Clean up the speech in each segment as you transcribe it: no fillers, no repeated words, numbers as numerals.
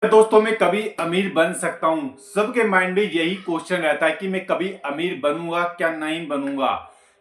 दोस्तों मैं कभी अमीर बन सकता हूँ। सबके माइंड में यही क्वेश्चन रहता है कि मैं कभी अमीर बनूंगा क्या नहीं बनूंगा।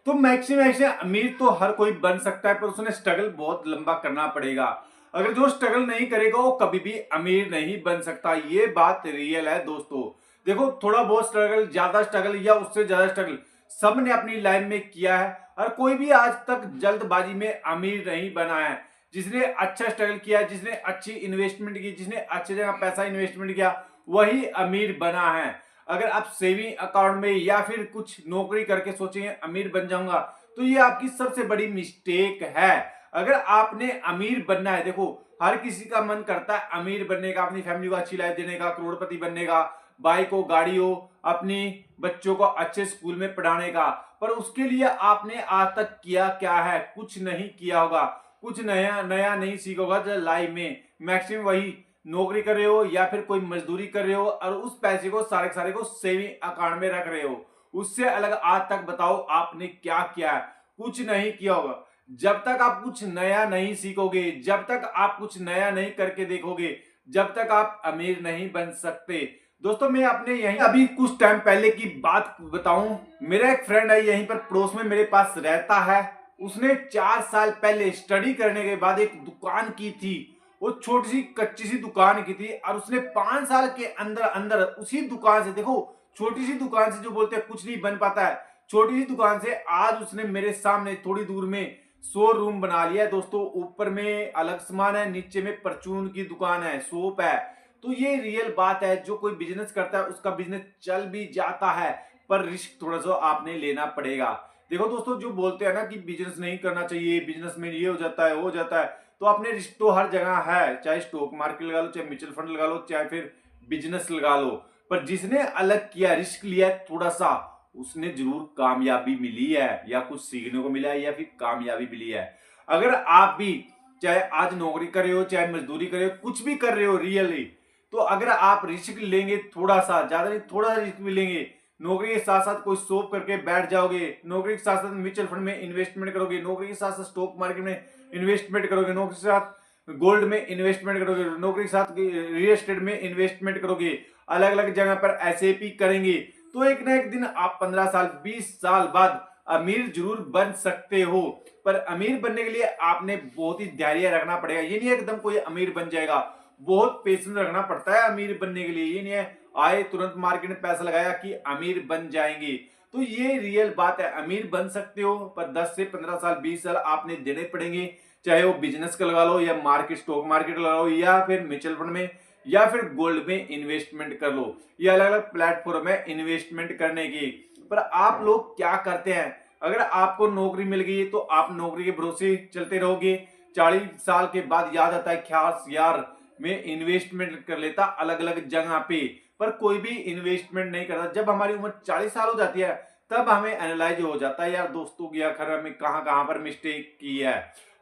तो मैक्सिमम अमीर तो हर कोई बन सकता है, पर उसने स्ट्रगल बहुत लंबा करना पड़ेगा। अगर जो स्ट्रगल नहीं करेगा वो कभी भी अमीर नहीं बन सकता। ये बात रियल है दोस्तों। देखो, थोड़ा बहुत स्ट्रगल, ज्यादा स्ट्रगल या उससे ज्यादा स्ट्रगल सबने अपनी लाइफ में किया है, और कोई भी आज तक जल्दबाजी में अमीर नहीं बना है। जिसने अच्छा स्ट्रगल किया, जिसने अच्छी इन्वेस्टमेंट की, जिसने अच्छी जगह पैसा इन्वेस्टमेंट किया, वही अमीर बना है। अगर आप सेविंग अकाउंट में या फिर कुछ नौकरी करके सोचेंगे अमीर बन जाऊंगा, तो ये आपकी सबसे बड़ी मिस्टेक है। अगर आपने अमीर बनना है, देखो हर किसी का मन करता है अमीर बनने का, अपनी फैमिली को अच्छी लाइफ देने का, करोड़पति बनने का, बाइक हो, गाड़ी हो, अपनी बच्चों को अच्छे स्कूल में पढ़ाने का। पर उसके लिए आपने आज तक किया क्या है? कुछ नहीं किया होगा, कुछ नया नया नहीं सीखोगा। जो लाइफ में मैक्सिमम वही नौकरी कर रहे हो या फिर कोई मजदूरी कर रहे हो, और उस पैसे को सारे सारे को सेविंग अकाउंट में रख रहे हो। उससे अलग आज तक बताओ आपने क्या किया है? कुछ नहीं किया होगा। जब तक आप कुछ नया नहीं सीखोगे, जब तक आप कुछ नया नहीं करके देखोगे, जब तक आप अमीर नहीं बन सकते। दोस्तों, मैं अपने यहीं अभी कुछ टाइम पहले की बात बताऊं। मेरा एक फ्रेंड है, यहीं पर पड़ोस में मेरे पास रहता है। उसने 4 साल पहले स्टडी करने के बाद एक दुकान की थी। वो छोटी सी कच्ची सी दुकान की थी, और उसने 5 साल के अंदर अंदर उसी दुकान से, देखो छोटी सी दुकान से जो बोलते हैं कुछ नहीं बन पाता है, छोटी सी दुकान से आज उसने मेरे सामने थोड़ी दूर में शोरूम बना लिया है दोस्तों। ऊपर में अलग सामान है, नीचे में परचून की दुकान है, सोप है। तो ये रियल बात है, जो कोई बिजनेस करता है उसका बिजनेस चल भी जाता है, पर रिस्क थोड़ा सा आपने लेना पड़ेगा। देखो दोस्तों, जो बोलते हैं ना कि बिजनेस नहीं करना चाहिए, बिजनेस में ये हो जाता है, हो जाता है, तो अपने रिस्क तो हर जगह है। चाहे स्टॉक मार्केट लगा लो, चाहे म्यूचुअल फंड लगा लो, चाहे फिर बिजनेस लगा लो। पर जिसने अलग किया, रिस्क लिया है थोड़ा सा, उसने जरूर कामयाबी मिली है, या कुछ सीखने को मिला है, या फिर कामयाबी मिली है। अगर आप भी चाहे आज नौकरी कर रहे हो, चाहे मजदूरी कर रहे हो, कुछ भी कर रहे हो रियली, तो अगर आप रिस्क लेंगे थोड़ा सा, ज्यादा नहीं थोड़ा सा रिस्क भी लेंगे, नौकरी के साथ साथ कोई शॉप करके बैठ जाओगे, नौकरी के साथ साथ म्यूचुअल फंड में इन्वेस्टमेंट करोगे, नौकरी के साथ साथ स्टॉक मार्केट में इन्वेस्टमेंट करोगे, नौकरी के साथ गोल्ड में इन्वेस्टमेंट करोगे, नौकरी के साथ रियल एस्टेट में इन्वेस्टमेंट करोगे, अलग अलग जगह पर एसआईपी करेंगे, तो एक ना एक दिन आप 15 साल 20 साल बाद अमीर जरूर बन सकते हो। पर अमीर बनने के लिए आपने बहुत ही धैर्य रखना पड़ेगा। ये नहीं एकदम कोई अमीर बन जाएगा, बहुत पेशेंस रखना पड़ता है अमीर बनने के लिए। ये नहीं है आए तुरंत मार्केट में पैसा लगाया कि अमीर बन जाएंगे। तो ये रियल बात है, अमीर बन सकते हो, पर 10 से 15 साल 20 साल आपने देने पड़ेंगे। चाहे वो बिजनेस का लगा लो, या मार्केट स्टॉक मार्केट लगा लो, या फिर म्यूचुअल फंड में, या फिर गोल्ड में इन्वेस्टमेंट कर लो। ये अलग अलग प्लेटफॉर्म है इन्वेस्टमेंट करने की। पर आप लोग क्या करते हैं? अगर आपको नौकरी मिल गई तो आप नौकरी के भरोसे चलते रहोगे। 40 साल के बाद याद आता है, ख्यास यार मैं इन्वेस्टमेंट कर लेता अलग अलग जगह पे। पर कोई भी इन्वेस्टमेंट नहीं करता। जब हमारी उम्र 40 साल हो जाती है, तब हमें एनालाइज हो जाता है यार दोस्तों की आखिर हमें कहां कहां पर मिस्टेक की है।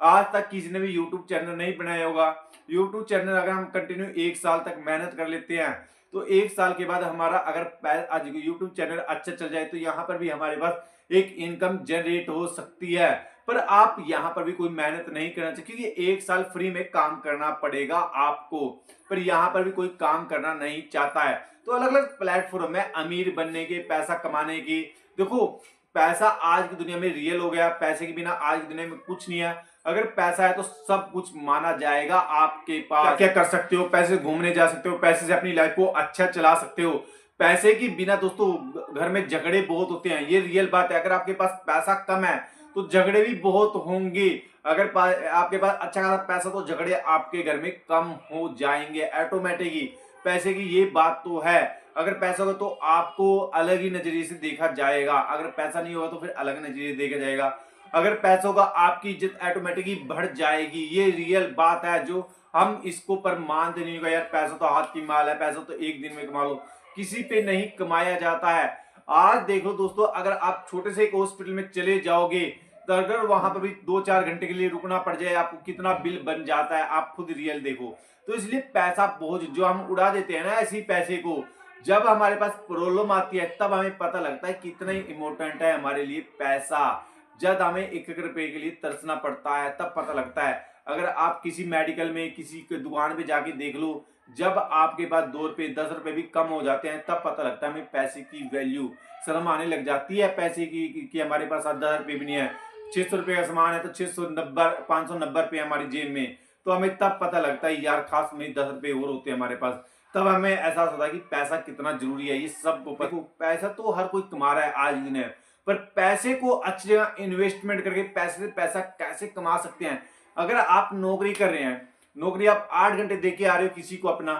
आज तक किसी ने भी यूट्यूब चैनल नहीं बनाया होगा। यूट्यूब चैनल अगर हम कंटिन्यू 1 साल तक मेहनत कर लेते हैं, तो 1 साल के बाद हमारा अगर आज यूट्यूब चैनल अच्छा चल जाए, तो यहाँ पर भी हमारे पास एक इनकम जनरेट हो सकती है। पर आप यहाँ पर भी कोई मेहनत नहीं करना चाहिए, क्योंकि 1 साल फ्री में काम करना पड़ेगा आपको। पर यहाँ पर भी कोई काम करना नहीं चाहता है। तो अलग अलग प्लेटफॉर्म है अमीर बनने के, पैसा कमाने की। देखो, पैसा आज की दुनिया में रियल हो गया। पैसे के बिना आज की दुनिया में कुछ नहीं है। अगर पैसा है तो सब कुछ माना जाएगा आपके पास। क्या क्या कर सकते हो? पैसे घूमने जा सकते हो, पैसे से अपनी लाइफ को अच्छा चला सकते हो। पैसे के बिना दोस्तों घर में झगड़े बहुत होते हैं, ये रियल बात है। अगर आपके पास पैसा कम है तो झगड़े भी बहुत होंगे। अगर आपके पास अच्छा खासा पैसा, तो झगड़े आपके घर में कम हो जाएंगे ऑटोमेटिकली। पैसे की ये बात तो है। अगर पैसा होगा तो आपको अलग ही नजरिए से देखा जाएगा, अगर पैसा नहीं होगा तो फिर अलग नजरिए देखा जाएगा। अगर पैसा होगा आपकी इज्जत ऑटोमेटिकली बढ़ जाएगी। ये रियल बात है, जो हम इसको पर मानते नहीं होगा यार पैसा तो हाथ की माल है, पैसा तो एक दिन में कमा लो। किसी पे नहीं कमाया जाता है। आज देख लो दोस्तों, अगर आप छोटे से एक हॉस्पिटल में चले जाओगे, तो अगर वहां पर भी 2-4 घंटे के लिए रुकना पड़ जाए, आपको कितना बिल बन जाता है, आप खुद रियल देखो। तो इसलिए पैसा बोझ जो हम उड़ा देते हैं ना, ऐसी पैसे को, जब हमारे पास प्रॉब्लम आती है तब हमें पता लगता है कितना ही इम्पोर्टेंट है हमारे लिए पैसा। जब हमें एक एक रुपए के लिए तरसना पड़ता है तब पता लगता है। अगर आप किसी मेडिकल में, किसी दुकान पे जाके देख लो, जब आपके पास 2 रुपए 10 रुपए भी कम हो जाते हैं तब पता लगता है हमें पैसे की वैल्यू। शर्म आने लग जाती है पैसे की कि हमारे पास 10 रुपए भी नहीं है। 600 रुपए का सामान है तो 690 590 रुपए हमारी जेब में, तो हमें तब पता लगता है यार खास में 10 रुपए और होते हैं हमारे पास। तब हमें एहसास होता है कि पैसा कितना जरूरी है। ये सबको पैसा तो हर कोई कमा रहा है आज दिन है, पर पैसे को अच्छी जगह इन्वेस्टमेंट करके पैसे से पैसा कैसे कमा सकते हैं। अगर आप नौकरी कर रहे हैं, नौकरी आप 8 घंटे दे के आ रहे हो किसी को अपना,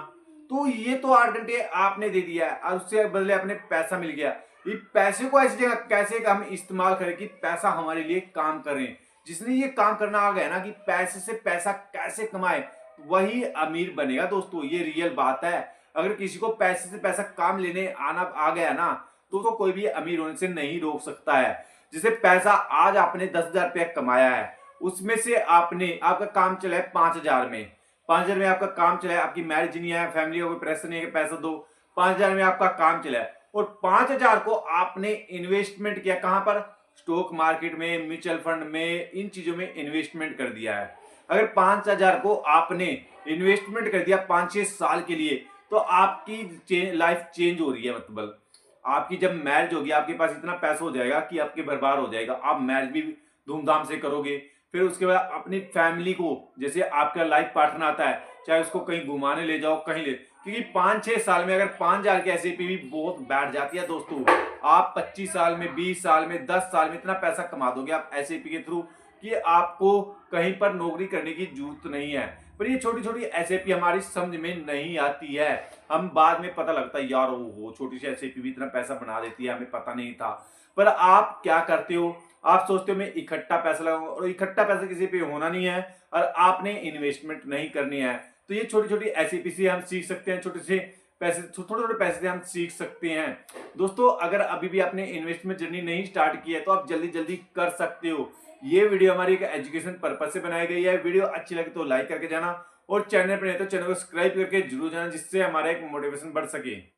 तो ये तो 8 घंटे आपने दे दिया है और उससे बदले अपने पैसा मिल गया। ये पैसे को ऐसी जगह कैसे हम इस्तेमाल करें कि पैसा हमारे लिए काम करें। जिसने ये काम करना आ गया ना कि पैसे से पैसा कैसे कमाए, वही अमीर बनेगा दोस्तों। ये रियल बात है। अगर किसी को पैसे से पैसा काम लेने आना आ गया ना, तो कोई भी अमीर होने से नहीं रोक सकता है। जैसे पैसा आज आपने 10,000 रुपया कमाया है, उसमें से आपका काम चला है 5,000 में, 5,000 में आपका काम चला है, आपकी मैरिज नहीं है, फैमिली को प्रेशर नहीं है कि पैसा दो, 5,000 में आपका काम चला है और 5,000 को आपने इन्वेस्टमेंट किया कहां पर? स्टॉक मार्केट में, म्यूचुअल फंड में, इन चीजों में इन्वेस्टमेंट कर दिया है। अगर 5,000 को आपने इन्वेस्टमेंट कर दिया 5-6 साल के लिए, तो आपकी लाइफ चेंज हो रही है। मतलब आपकी जब मैरिज होगी, आपके पास इतना पैसा हो जाएगा कि आपके बर्बाद हो जाएगा। आप मैरिज भी धूमधाम से करोगे, फिर उसके बाद अपनी फैमिली को, जैसे आपका लाइफ पार्टनर आता है, चाहे उसको कहीं घुमाने ले जाओ, कहीं ले, क्योंकि 5-6 साल में अगर 5,000 की एसआईपी भी बहुत बैठ जाती है दोस्तों। आप 25 साल में, 20 साल में, 10 साल में इतना पैसा कमा दोगे आप एसआईपी के थ्रू कि आपको कहीं पर नौकरी करने की जरूरत नहीं है। पर ये छोटी छोटी एसआईपी हमारी समझ में नहीं आती है। हम बाद में पता लगता है यार वो छोटी सी एसआईपी भी इतना पैसा बना देती है, हमें पता नहीं था। पर आप क्या करते हो, आप सोचते हो मैं इकट्ठा पैसा लगाऊंगा, और इकट्ठा पैसा किसी पे होना नहीं है और आपने इन्वेस्टमेंट नहीं करनी है। तो ये छोटी छोटी एसआईपी से हम सीख सकते हैं, छोटे छोटे पैसे से हम सीख सकते हैं। दोस्तों अगर अभी भी आपने इन्वेस्टमेंट जर्नी नहीं स्टार्ट की है तो आप जल्दी जल्दी कर सकते हो। ये वीडियो हमारी एक एजुकेशन पर्पज से बनाई गई है। वीडियो अच्छी लगे तो लाइक करके जाना और चैनल पर नहीं तो चैनल को सब्सक्राइब करके जरूर जाना, जिससे हमारा एक मोटिवेशन बढ़ सके।